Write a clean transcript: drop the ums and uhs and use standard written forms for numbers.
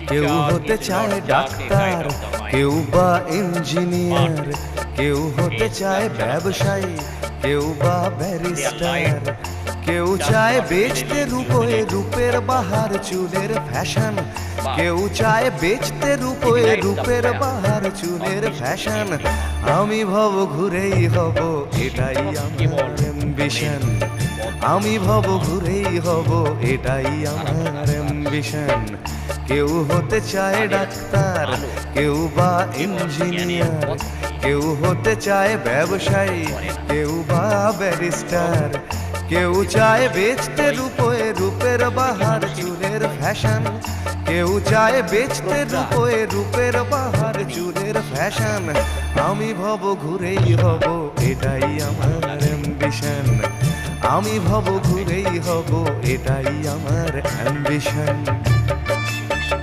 কেউ হতে চায় ডাক্তার, কেউ বা ইঞ্জিনিয়ার, কেউ হতে চায় ব্যবসায়ী, কেউ বা ব্যারিস্টার, কেউ চায় বেচতে রূপে রূপের বাহার চুলের ফ্যাশন, কেউ চায় বেচতে রূপে রূপের বাহার চুলের ফ্যাশন। আমি ভব ঘুরেই হব, এটাই আমার অ্যাম্বিশন। আমি ভব ঘুরেই হব, এটাই আমার অ্যাম্বিশন। কেউ হতে চায় ডাক্তার, কেউ বা ইঞ্জিনিয়ার, কেউ হতে চায় ব্যবসায়ী, কেউ বা ব্যারিস্টার, কেউ চায় বেচতে রূপে রূপের বাহার চুলের ফ্যাশন, কেউ চায় বেচতে রূপে রূপের বাহার চুলের ফ্যাশন। আমি ভব ঘুরেই হব, এটাই আমার অ্যাম্বিশন। আমি ভব ঘুরেই হব, এটাই আমার অ্যাম্বিশন।